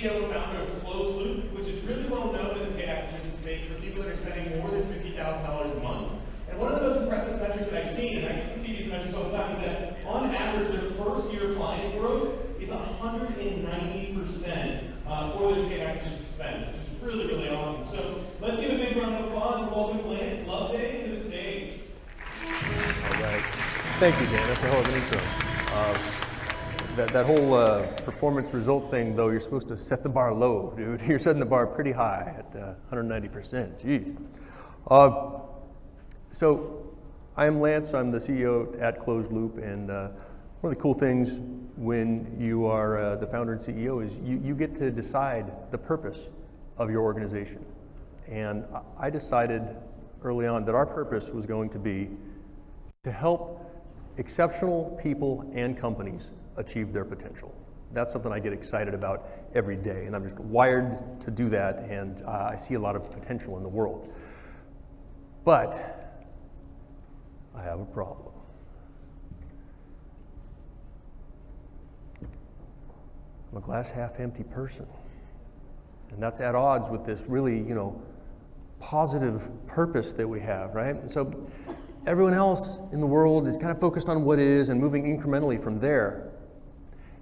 CEO and founder of Closed Loop, which is really well known in the paid acquisition space for people that are spending more than $50,000 a month. And one of the most impressive metrics that I've seen, and I get to see these metrics all the time, is that on average, their first year client growth is 190% for their paid acquisition spend, which is really, really awesome. So let's give a big round of applause and welcome Lance Loveday to the stage. All right. Thank you, Dan. That's a hell of an intro. That whole performance result thing, though, you're supposed to set the bar low, dude. You're setting the bar pretty high at 190%. Jeez. So I am Lance. I'm the CEO at Closed Loop, and one of the cool things when you are the founder and CEO is you get to decide the purpose of your organization. And I decided early on that our purpose was going to be to help exceptional people and companies achieve their potential. That's something I get excited about every day, and I'm just wired to do that, and I see a lot of potential in the world. But I have a problem. I'm a glass half empty person, and that's at odds with this really, positive purpose that we have, right? And so everyone else in the world is kind of focused on what is and moving incrementally from there.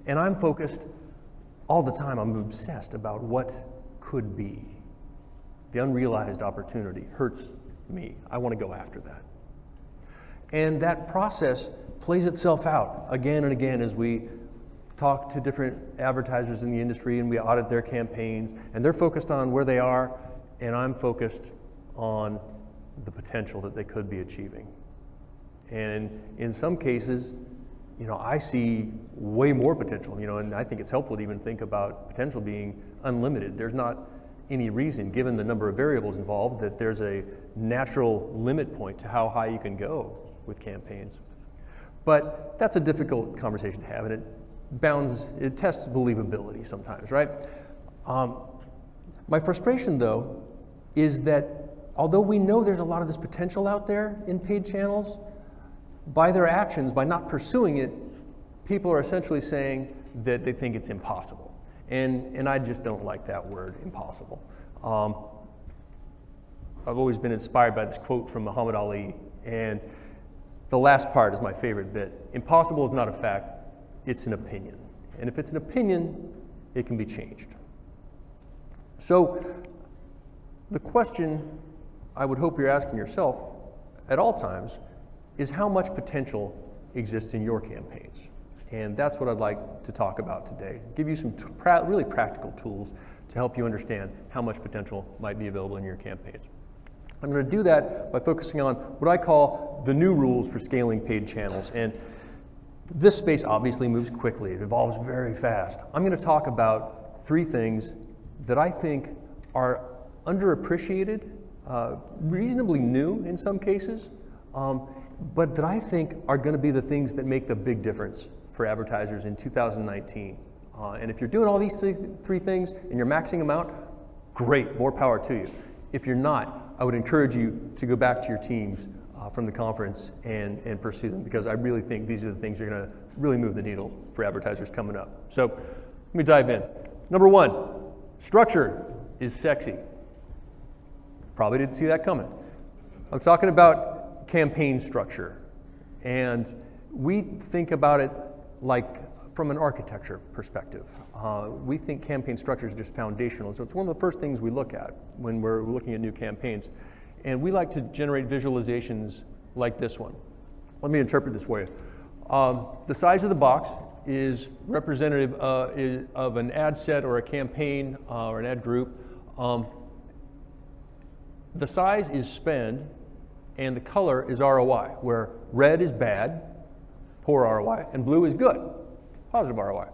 And I'm focused all the time, I'm obsessed about what could be. The unrealized opportunity hurts me. I want to go after that. And that process plays itself out again and again as we talk to different advertisers in the industry and we audit their campaigns, and they're focused on where they are, and I'm focused on the potential that they could be achieving. And in some cases, I see way more potential, and I think it's helpful to even think about potential being unlimited. There's not any reason, given the number of variables involved, that there's a natural limit point to how high you can go with campaigns. But that's a difficult conversation to have, and it tests believability sometimes, right? My frustration, though, is that although we know there's a lot of this potential out there in paid channels, by their actions, by not pursuing it, people are essentially saying that they think it's impossible. And I just don't like that word, impossible. I've always been inspired by this quote from Muhammad Ali, and the last part is my favorite bit. Impossible is not a fact, it's an opinion. And if it's an opinion, it can be changed. So the question I would hope you're asking yourself at all times is how much potential exists in your campaigns. And that's what I'd like to talk about today. Give you some really practical tools to help you understand how much potential might be available in your campaigns. I'm going to do that by focusing on what I call the new rules for scaling paid channels. And this space obviously moves quickly. It evolves very fast. I'm going to talk about 3 things that I think are underappreciated, reasonably new in some cases, but that I think are going to be the things that make the big difference for advertisers in 2019. And if you're doing all these three things and you're maxing them out, great, more power to you. If you're not, I would encourage you to go back to your teams from the conference and pursue them, because I really think these are the things that are going to really move the needle for advertisers coming up. So let me dive in. Number 1, structure is sexy. Probably didn't see that coming. I'm talking about campaign structure, and we think about it like from an architecture perspective. We think campaign structure is just foundational, so it's one of the first things we look at when we're looking at new campaigns, and we like to generate visualizations like this one. Let me interpret this for you. The size of the box is representative of an ad set or a campaign or an ad group. The size is spend, and the color is ROI, where red is bad, poor ROI, and blue is good, positive ROI.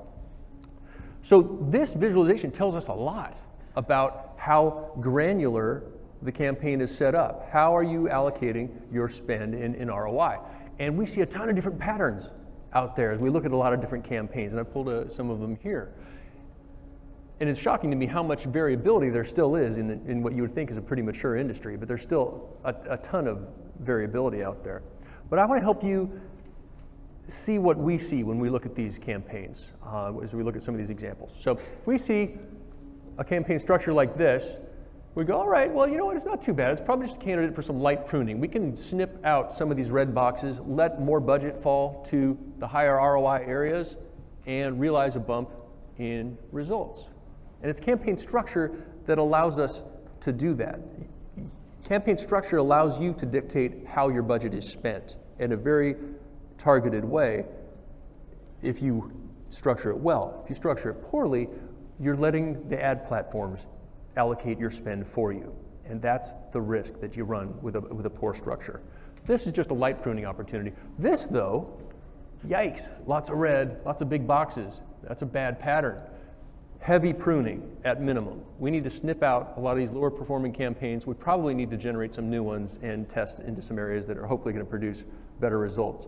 So this visualization tells us a lot about how granular the campaign is set up. How are you allocating your spend in ROI? And we see a ton of different patterns out there as we look at a lot of different campaigns, and I pulled some of them here. And it's shocking to me how much variability there still is in what you would think is a pretty mature industry, but there's still a ton of variability out there. But I want to help you see what we see when we look at these campaigns, as we look at some of these examples. So we see a campaign structure like this, we go, all right, well, you know what, it's not too bad. It's probably just a candidate for some light pruning. We can snip out some of these red boxes, let more budget fall to the higher ROI areas, and realize a bump in results. And it's campaign structure that allows us to do that. Campaign structure allows you to dictate how your budget is spent in a very targeted way if you structure it well. If you structure it poorly, you're letting the ad platforms allocate your spend for you. And that's the risk that you run with a poor structure. This is just a light pruning opportunity. This, though, yikes, lots of red, lots of big boxes. That's a bad pattern. Heavy pruning at minimum. We need to snip out a lot of these lower performing campaigns. We probably need to generate some new ones and test into some areas that are hopefully going to produce better results.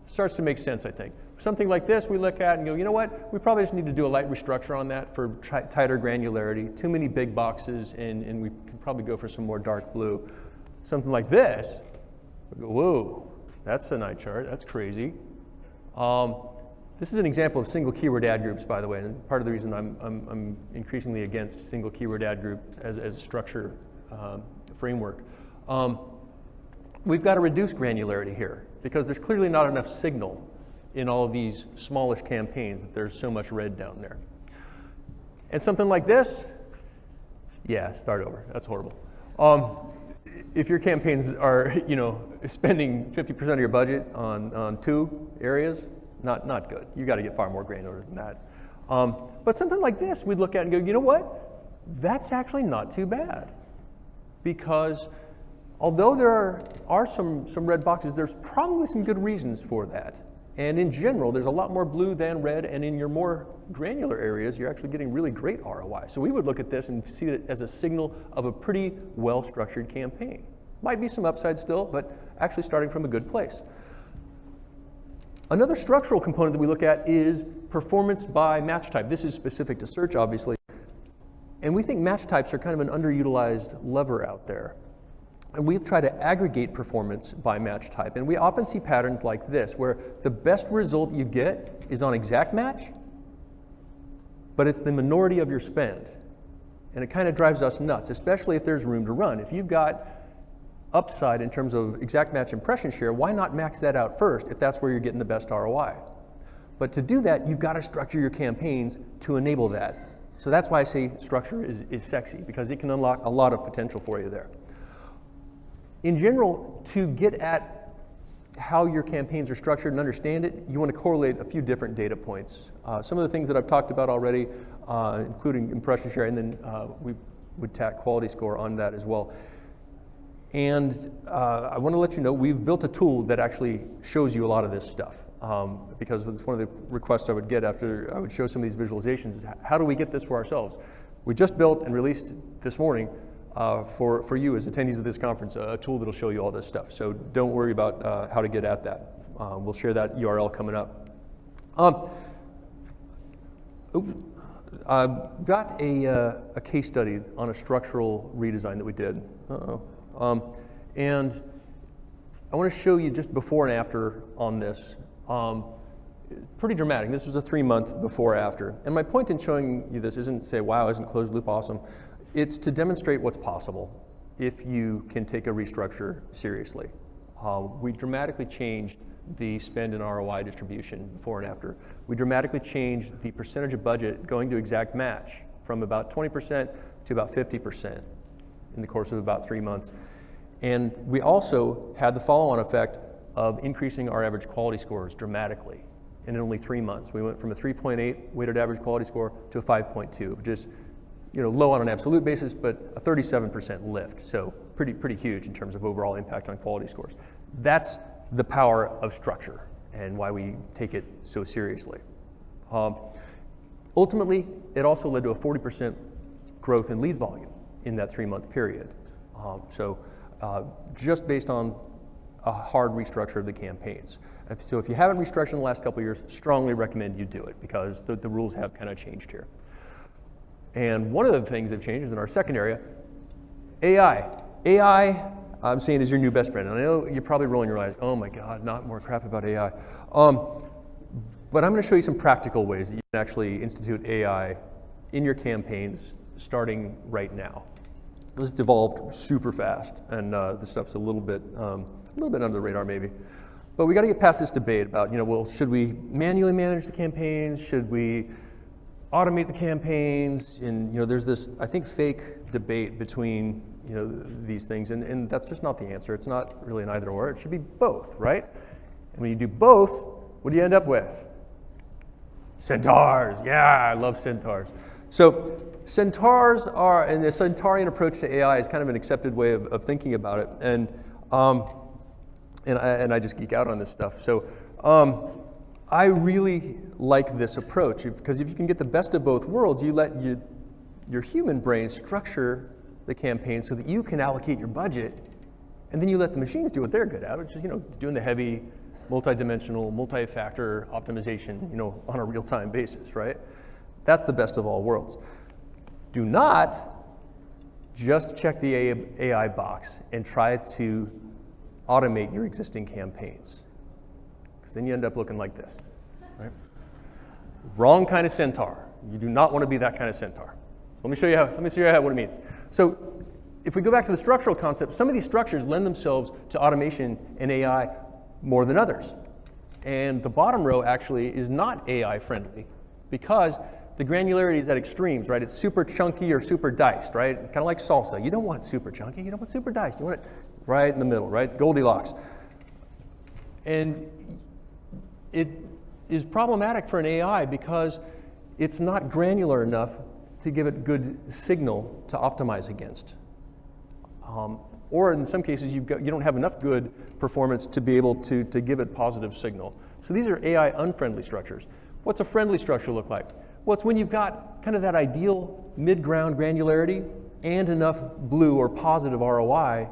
Starts to make sense, I think. Something like this we look at and go, you know what, we probably just need to do a light restructure on that for tighter granularity. Too many big boxes, and we can probably go for some more dark blue. Something like this, we go, whoa, that's a night chart, that's crazy. This is an example of single keyword ad groups, by the way, and part of the reason I'm increasingly against single keyword ad group as a structure framework. We've got to reduce granularity here because there's clearly not enough signal in all of these smallish campaigns that there's so much red down there. And something like this, yeah, start over. That's horrible. If your campaigns are, spending 50% of your budget on two areas, not good. You got to get far more granular than that. But something like this, we'd look at and go, you know what? That's actually not too bad, because although there are some red boxes, there's probably some good reasons for that. And in general, there's a lot more blue than red, and in your more granular areas, you're actually getting really great ROI. So we would look at this and see it as a signal of a pretty well-structured campaign. Might be some upside still, but actually starting from a good place. Another structural component that we look at is performance by match type. This is specific to search, obviously. And we think match types are kind of an underutilized lever out there. And we try to aggregate performance by match type. And we often see patterns like this, where the best result you get is on exact match, but it's the minority of your spend. And it kind of drives us nuts, especially if there's room to run. If you've got upside in terms of exact match impression share, why not max that out first if that's where you're getting the best ROI? But to do that, you've got to structure your campaigns to enable that. So that's why I say structure is sexy, because it can unlock a lot of potential for you there. In general, to get at how your campaigns are structured and understand it, you want to correlate a few different data points. Some of the things that I've talked about already, including impression share, and then we would tack quality score on that as well. And I want to let you know, we've built a tool that actually shows you a lot of this stuff, because it's one of the requests I would get after I would show some of these visualizations is, how do we get this for ourselves? We just built and released this morning for you as attendees of this conference, a tool that'll show you all this stuff. So don't worry about how to get at that. We'll share that URL coming up. I've got a case study on a structural redesign that we did. And I want to show you just before and after on this. Pretty dramatic. This was a 3-month before after. And my point in showing you this isn't to say, wow, isn't closed loop awesome? It's to demonstrate what's possible if you can take a restructure seriously. We dramatically changed the spend and ROI distribution before and after. We dramatically changed the percentage of budget going to exact match from about 20% to about 50% in the course of about 3 months. And we also had the follow-on effect of increasing our average quality scores dramatically. And in only 3 months, we went from a 3.8 weighted average quality score to a 5.2, which is low on an absolute basis, but a 37% lift. So pretty huge in terms of overall impact on quality scores. That's the power of structure and why we take it so seriously. Ultimately, it also led to a 40% growth in lead volume in that 3-month period. Just based on a hard restructure of the campaigns. So if you haven't restructured in the last couple of years, strongly recommend you do it, because the rules have kind of changed here. And one of the things that changed is in our second area, AI. AI, I'm saying, is your new best friend. And I know you're probably rolling your eyes, oh my God, not more crap about AI. But I'm going to show you some practical ways that you can actually institute AI in your campaigns starting right now. This has evolved super fast, and this stuff's a little bit under the radar maybe. But we got to get past this debate about, well, should we manually manage the campaigns? Should we automate the campaigns? And there's this, I think, fake debate between these things, and that's just not the answer. It's not really an either or. It should be both, right? And when you do both, what do you end up with? Centaurs. Yeah, I love centaurs. So centaurs are, and the centaurian approach to AI is kind of an accepted way of thinking about it, and I just geek out on this stuff. So I really like this approach, because if you can get the best of both worlds, you let your human brain structure the campaign so that you can allocate your budget, and then you let the machines do what they're good at, which is doing the heavy, multi-dimensional, multi-factor optimization on a real-time basis, right? That's the best of all worlds. Do not just check the AI box and try to automate your existing campaigns, because then you end up looking like this, right? Wrong kind of centaur. You do not want to be that kind of centaur. So let me show you what it means. So if we go back to the structural concept, some of these structures lend themselves to automation and AI more than others. And the bottom row actually is not AI friendly, because the granularity is at extremes, right? It's super chunky or super diced, right? Kind of like salsa. You don't want super chunky, you don't want super diced. You want it right in the middle, right? Goldilocks. And it is problematic for an AI because it's not granular enough to give it good signal to optimize against. Or in some cases, you don't have enough good performance to be able to give it positive signal. So these are AI unfriendly structures. What's a friendly structure look like? Well, it's when you've got kind of that ideal mid-ground granularity and enough blue or positive ROI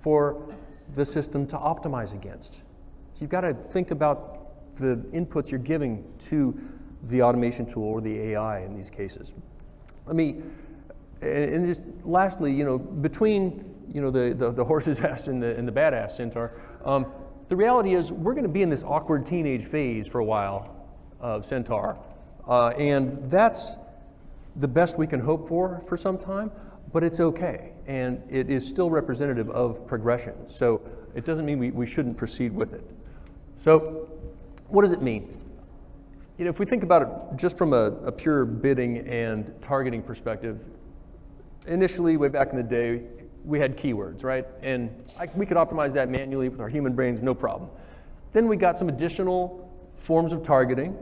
for the system to optimize against. So you've got to think about the inputs you're giving to the automation tool or the AI in these cases. And just lastly, between the horse's ass and the badass centaur, the reality is we're going to be in this awkward teenage phase for a while of centaur, and that's the best we can hope for some time. But it's okay, and it is still representative of progression. So it doesn't mean we shouldn't proceed with it. So what does it mean? If we think about it just from a pure bidding and targeting perspective, initially, way back in the day, we had keywords, right? And we could optimize that manually with our human brains, no problem. Then we got some additional forms of targeting,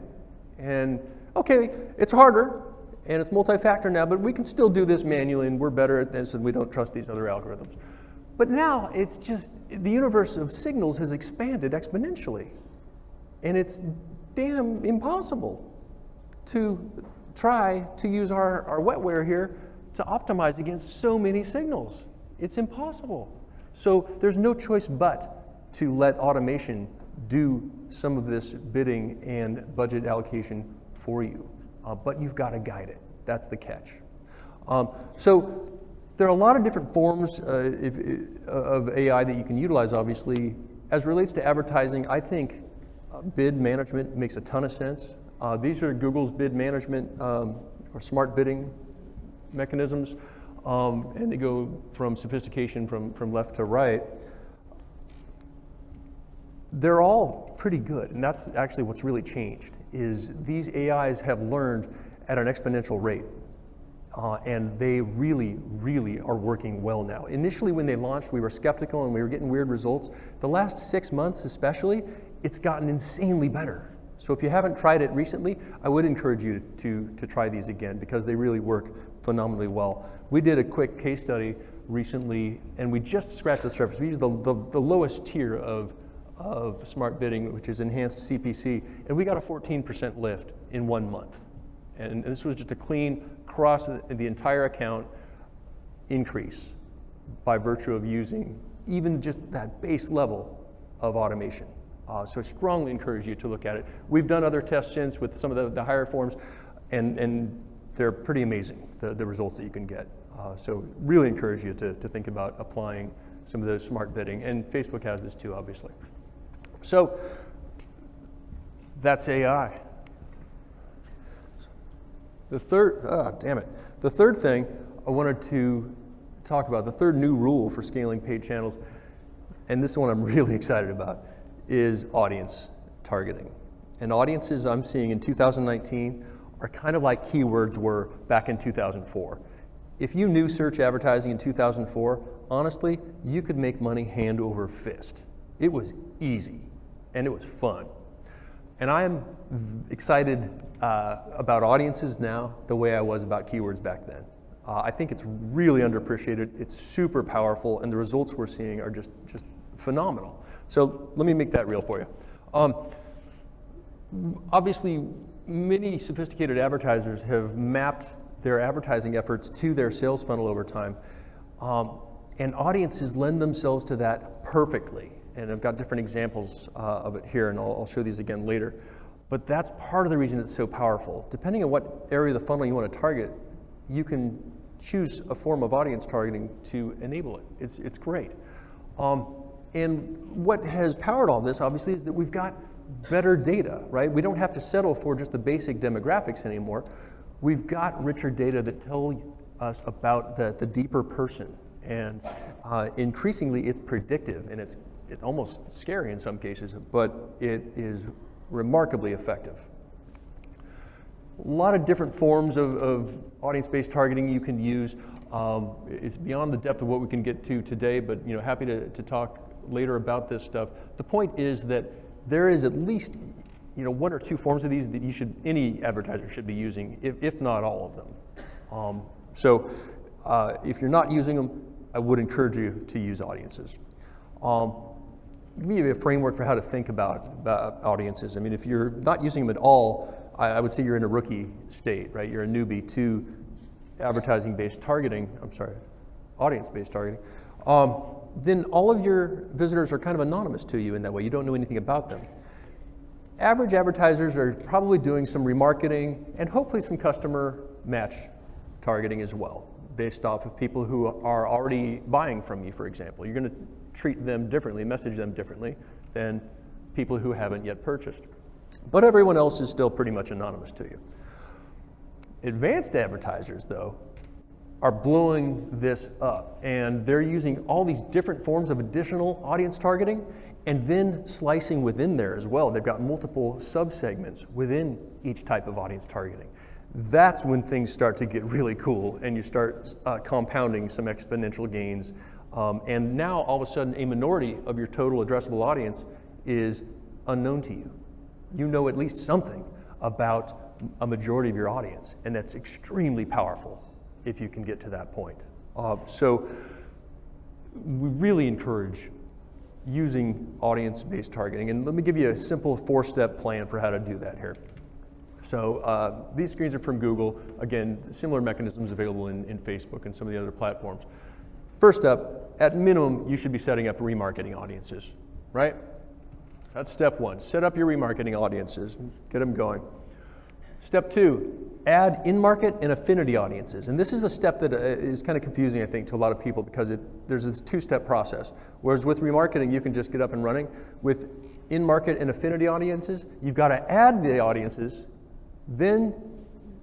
and okay, it's harder, and it's multi-factor now, but we can still do this manually, and we're better at this, and we don't trust these other algorithms. But now, it's just, the universe of signals has expanded exponentially, and it's damn impossible to try to use our wetware here to optimize against so many signals. It's impossible. So there's no choice but to let automation do some of this bidding and budget allocation for you. But you've got to guide it. That's the catch. So there are a lot of different forms of AI that you can utilize, obviously. As relates to advertising, I think bid management makes a ton of sense. These are Google's bid management or smart bidding mechanisms, and they go from sophistication from left to right. They're all pretty good, and that's actually what's really changed, is these AIs have learned at an exponential rate, and they really, really are working well now. Initially, when they launched, we were skeptical and we were getting weird results. The last 6 months especially, it's gotten insanely better. So if you haven't tried it recently, I would encourage you to try these again, because they really work phenomenally well. We did a quick case study recently, and we just scratched the surface. We used the lowest tier of smart bidding, which is enhanced CPC, and we got a 14% lift in 1 month. And this was just a clean cross the entire account increase by virtue of using even just that base level of automation. So I strongly encourage you to look at it. We've done other tests since with some of the higher forms, and they're pretty amazing, the results that you can get. So really encourage you to think about applying some of those smart bidding, and Facebook has this too, obviously. So that's AI. The third thing I wanted to talk about, the third new rule for scaling paid channels, and this one I'm really excited about, is audience targeting. And audiences I'm seeing in 2019 are kind of like keywords were back in 2004. If you knew search advertising in 2004, honestly, you could make money hand over fist. It was easy, and it was fun. And I am excited about audiences now the way I was about keywords back then. I think it's really underappreciated, it's super powerful, and the results we're seeing are just phenomenal. So let me make that real for you. Obviously, many sophisticated advertisers have mapped their advertising efforts to their sales funnel over time, and audiences lend themselves to that perfectly. And I've got different examples of it here, and I'll show these again later. But that's part of the reason it's so powerful. Depending on what area of the funnel you want to target, you can choose a form of audience targeting to enable it. It's great. And what has powered all this, obviously, is that we've got better data, right? We don't have to settle for just the basic demographics anymore. We've got richer data that tell us about the deeper person. And increasingly, it's predictive, and it's almost scary in some cases, but it is remarkably effective. A lot of different forms of audience-based targeting you can use. It's beyond the depth of what we can get to today, but happy to talk later about this stuff. The point is that there is at least one or two forms of these that any advertiser should be using, if not all of them. So if you're not using them, I would encourage you to use audiences. Give me a framework for how to think about audiences. I mean, if you're not using them at all, I would say you're in a rookie state, right? You're a newbie to audience-based targeting. Then all of your visitors are kind of anonymous to you in that way. You don't know anything about them. Average advertisers are probably doing some remarketing and hopefully some customer match targeting as well, based off of people who are already buying from you, for example. You're going to treat them differently, message them differently than people who haven't yet purchased. But everyone else is still pretty much anonymous to you. Advanced advertisers, though, are blowing this up, and they're using all these different forms of additional audience targeting and then slicing within there as well. They've got multiple subsegments within each type of audience targeting. That's when things start to get really cool and you start compounding some exponential gains. And now all of a sudden a minority of your total addressable audience is unknown to you. You know at least something about a majority of your audience, and that's extremely powerful if you can get to that point. So we really encourage using audience-based targeting, and let me give you a simple 4-step plan for how to do that here. So these screens are from Google. Again, similar mechanisms available in Facebook and some of the other platforms. First up, at minimum, you should be setting up remarketing audiences, right? That's step one. Set up your remarketing audiences, get them going. Step two, add in-market and affinity audiences. And this is a step that is kind of confusing, I think, to a lot of people because there's this 2-step process. Whereas with remarketing, you can just get up and running. With in-market and affinity audiences, you've got to add the audiences. Then,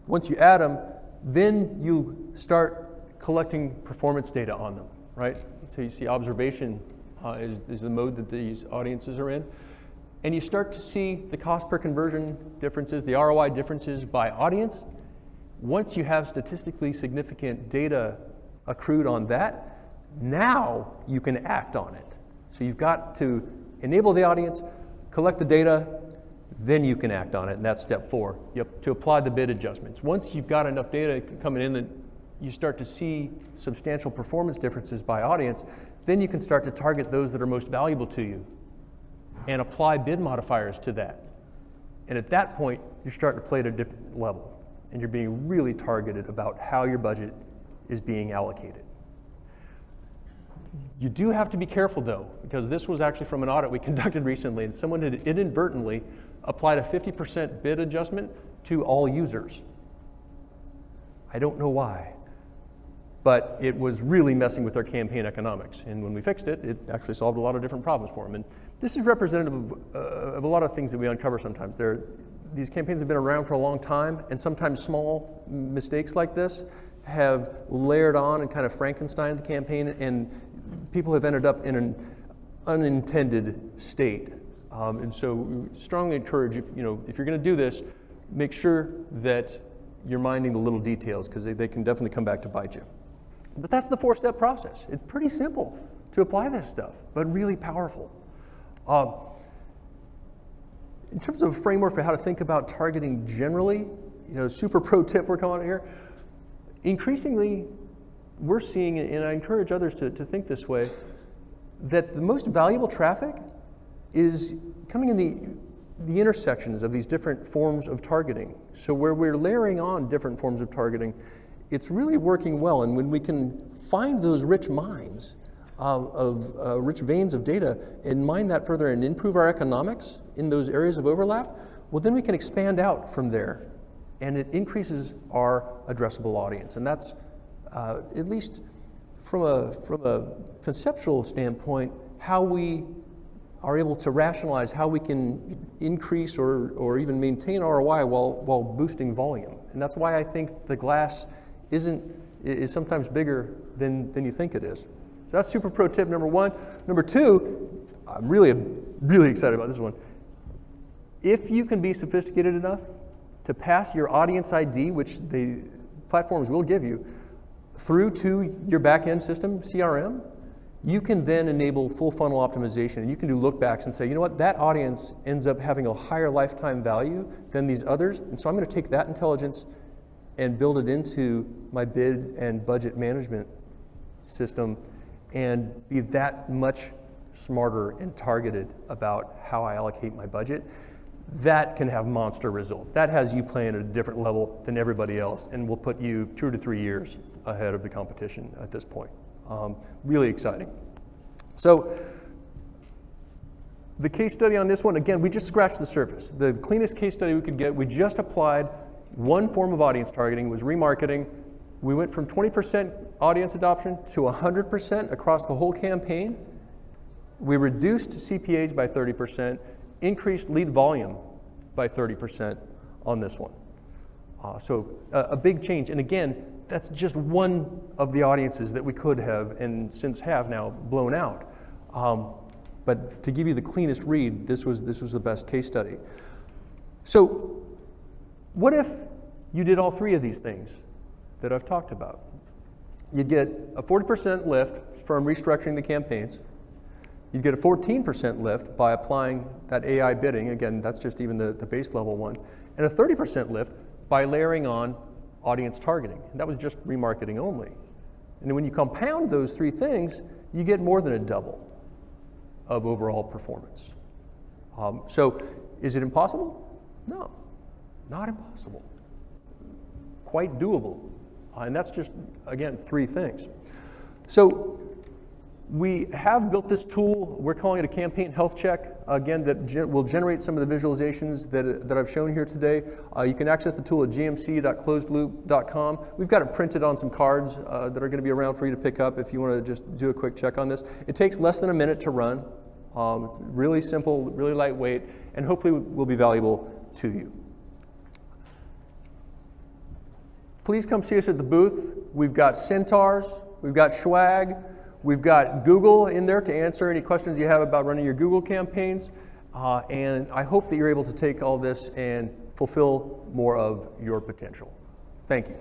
once you add them, then you start collecting performance data on them, right? So you see observation is the mode that these audiences are in. And you start to see the cost per conversion differences, the ROI differences by audience. Once you have statistically significant data accrued on that, now you can act on it. So you've got to enable the audience, collect the data, then you can act on it, and that's step 4. You have to apply the bid adjustments. Once you've got enough data coming in that you start to see substantial performance differences by audience, then you can start to target those that are most valuable to you and apply bid modifiers to that. And at that point, you're starting to play at a different level, and you're being really targeted about how your budget is being allocated. You do have to be careful, though, because this was actually from an audit we conducted recently, and someone had inadvertently applied a 50% bid adjustment to all users. I don't know why, but it was really messing with their campaign economics. And when we fixed it, it actually solved a lot of different problems for them. And this is representative of a lot of things that we uncover sometimes. these campaigns have been around for a long time, and sometimes small mistakes like this have layered on and kind of Frankensteined the campaign, and people have ended up in an unintended state. And so we strongly encourage, if you're going to do this, make sure that you're minding the little details, because they can definitely come back to bite you. But that's the 4-step process. It's pretty simple to apply this stuff, but really powerful. In terms of a framework for how to think about targeting generally, super pro tip we're calling it here, increasingly we're seeing, and I encourage others to think this way, that the most valuable traffic is coming in the intersections of these different forms of targeting. So where we're layering on different forms of targeting, it's really working well. And when we can find those rich mines rich veins of data and mine that further and improve our economics in those areas of overlap, well, then we can expand out from there, and it increases our addressable audience. And that's, at least from a conceptual standpoint, how we are able to rationalize how we can increase or even maintain ROI while boosting volume. And that's why I think the glass is sometimes bigger than you think it is. So that's super pro tip number 1. Number 2, I'm really excited about this one. If you can be sophisticated enough to pass your audience ID, which the platforms will give you, through to your back-end system, CRM, you can then enable full funnel optimization, and you can do look-backs and say, you know what, that audience ends up having a higher lifetime value than these others, and so I'm going to take that intelligence and build it into my bid and budget management system and be that much smarter and targeted about how I allocate my budget. That can have monster results. That has you playing at a different level than everybody else, and will put you 2 to 3 years ahead of the competition at this point. Really exciting. So the case study on this one, again, we just scratched the surface. The cleanest case study we could get, we just applied one form of audience targeting, was remarketing. We went from 20% audience adoption to 100% across the whole campaign. We reduced CPAs by 30%, increased lead volume by 30% on this one. So a big change. And again, that's just one of the audiences that we could have and since have now blown out. But to give you the cleanest read, this was the best case study. So what if you did all 3 of these things that I've talked about? You'd get a 40% lift from restructuring the campaigns. You'd get a 14% lift by applying that AI bidding. Again, that's just even the base level one. And a 30% lift by layering on audience targeting. And that was just remarketing only. And when you compound those 3 things, you get more than a double of overall performance. So is it impossible? No, not impossible. Quite doable. And that's just, again, 3 things. So we have built this tool. We're calling it a campaign health check, again, that will generate some of the visualizations that I've shown here today. You can access the tool at gmc.closedloop.com. We've got it printed on some cards that are going to be around for you to pick up if you want to just do a quick check on this. It takes less than a minute to run. Really simple, really lightweight, and hopefully will be valuable to you. Please come see us at the booth. We've got Centaurs, we've got Swag, we've got Google in there to answer any questions you have about running your Google campaigns. And I hope that you're able to take all this and fulfill more of your potential. Thank you.